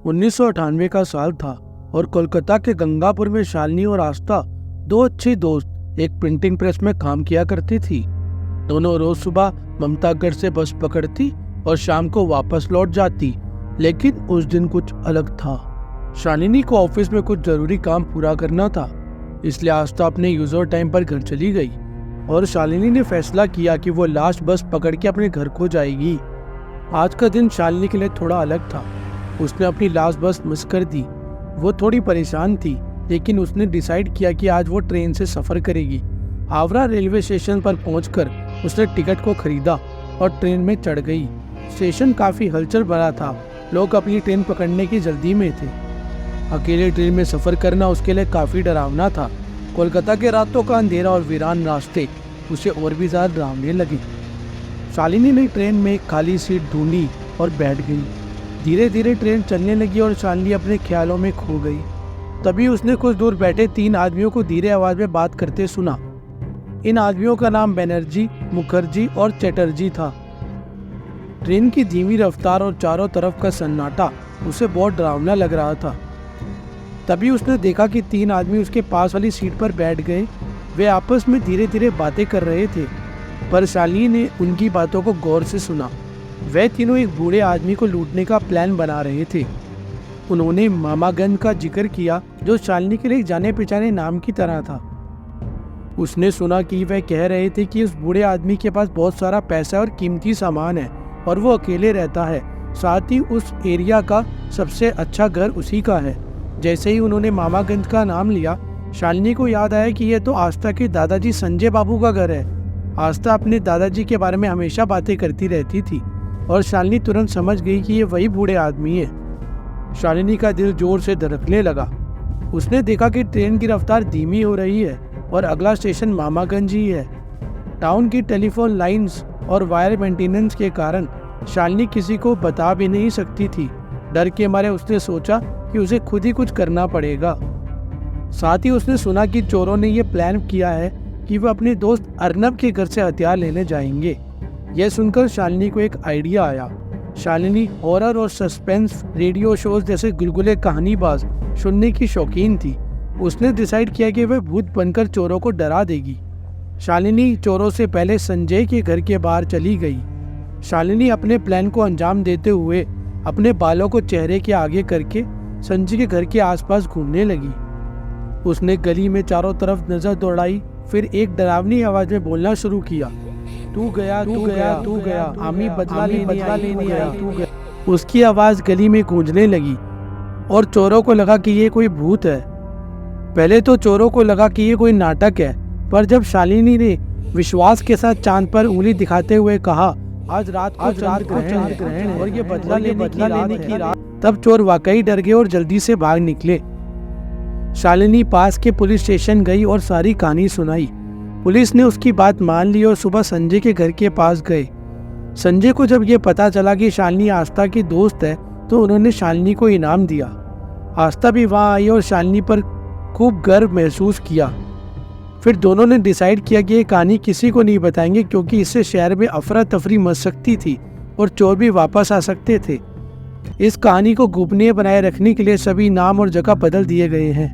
1998 का साल था और कोलकाता के गंगापुर में शालिनी और आस्था, दो अच्छी दोस्त, एक प्रिंटिंग प्रेस में काम किया करती थी। दोनों रोज सुबह ममतागढ़ से बस पकड़ती और शाम को वापस लौट जाती, लेकिन उस दिन कुछ अलग था। शालिनी को ऑफिस में कुछ जरूरी काम पूरा करना था, इसलिए आस्था अपने यूजुअल टाइम पर घर चली गई और शालिनी ने फैसला किया कि वो लास्ट बस पकड़ के अपने घर को जाएगी। आज का दिन शालिनी के लिए थोड़ा अलग था। उसने अपनी लास्ट बस मिस कर दी। वो थोड़ी परेशान थी, लेकिन उसने डिसाइड किया कि आज वो ट्रेन से सफ़र करेगी। हावड़ा रेलवे स्टेशन पर पहुंचकर उसने टिकट को खरीदा और ट्रेन में चढ़ गई। स्टेशन काफ़ी हलचल भरा था, लोग अपनी ट्रेन पकड़ने की जल्दी में थे। अकेले ट्रेन में सफ़र करना उसके लिए काफ़ी डरावना था। कोलकाता के रातों का अंधेरा और वीरान रास्ते उसे और भी ज़्यादा डरावने लगे। शालिनी ने ट्रेन में एक खाली सीट ढूंढी और बैठ गई। धीरे धीरे ट्रेन चलने लगी और शालिनी अपने ख्यालों में खो गई। तभी उसने कुछ दूर बैठे 3 आदमियों को धीरे आवाज़ में बात करते सुना। इन आदमियों का नाम बनर्जी, मुखर्जी और चटर्जी था। ट्रेन की धीमी रफ्तार और चारों तरफ का सन्नाटा उसे बहुत डरावना लग रहा था। तभी उसने देखा कि 3 आदमी उसके पास वाली सीट पर बैठ गए। वे आपस में धीरे धीरे बातें कर रहे थे, पर शालिनी ने उनकी बातों को गौर से सुना। वे तीनों एक बूढ़े आदमी को लूटने का प्लान बना रहे थे। उन्होंने मामागंज का जिक्र किया, जो शालिनी के लिए एक जाने पहचाने नाम की तरह था। उसने सुना कि वह कह रहे थे कि उस बूढ़े आदमी के पास बहुत सारा पैसा और कीमती सामान है और वो अकेले रहता है। साथ ही उस एरिया का सबसे अच्छा घर उसी का है। जैसे ही उन्होंने मामागंज का नाम लिया, शालिनी को याद आया कि यह तो आस्था के दादाजी संजय बाबू का घर है। आस्था अपने दादाजी के बारे में हमेशा बातें करती रहती थी और शालिनी तुरंत समझ गई कि ये वही बूढ़े आदमी है। शालिनी का दिल जोर से धड़कने लगा। उसने देखा कि ट्रेन की रफ्तार धीमी हो रही है और अगला स्टेशन मामागंज ही है। टाउन की टेलीफोन लाइंस और वायर मेंटेनेंस के कारण शालिनी किसी को बता भी नहीं सकती थी। डर के मारे उसने सोचा कि उसे खुद ही कुछ करना पड़ेगा। साथ ही उसने सुना कि चोरों ने यह प्लान किया है कि वह अपने दोस्त अर्नब के घर से हथियार लेने जाएंगे। यह सुनकर शालिनी को एक आइडिया आया। शालिनी हॉरर और सस्पेंस रेडियो शोज जैसे गुलगुले कहानीबाज सुनने की शौकीन थी। उसने डिसाइड किया कि वह भूत बनकर चोरों को डरा देगी। शालिनी चोरों से पहले संजय के घर के बाहर चली गई। शालिनी अपने प्लान को अंजाम देते हुए अपने बालों को चेहरे के आगे करके संजय के घर के आसपास घूमने लगी। उसने गली में चारों तरफ नजर दौड़ाई, फिर एक डरावनी आवाज में बोलना शुरू किया, तू गया, तू गया, तू गया, आमी बदला लेने आया, तू गया। उसकी आवाज गली में गूंजने लगी और चोरों को लगा कि ये कोई भूत है। पहले तो चोरों को लगा कि ये कोई नाटक है, पर जब शालिनी ने विश्वास के साथ चांद पर उंगली दिखाते हुए कहा, आज रात को चांद ग्रहण है और ये बदला लेने की रात, तब चोर वाकई डर गए और जल्दी से भाग निकले। शालिनी पास के पुलिस स्टेशन गई और सारी कहानी सुनाई। पुलिस ने उसकी बात मान ली और सुबह संजय के घर के पास गए। संजय को जब ये पता चला कि शालिनी आस्था की दोस्त है, तो उन्होंने शालिनी को इनाम दिया। आस्था भी वहाँ आई और शालिनी पर खूब गर्व महसूस किया। फिर दोनों ने डिसाइड किया कि ये कहानी किसी को नहीं बताएंगे, क्योंकि इससे शहर में अफरा तफरी मच सकती थी और चोर भी वापस आ सकते थे। इस कहानी को गोपनीय बनाए रखने के लिए सभी नाम और जगह बदल दिए गए हैं।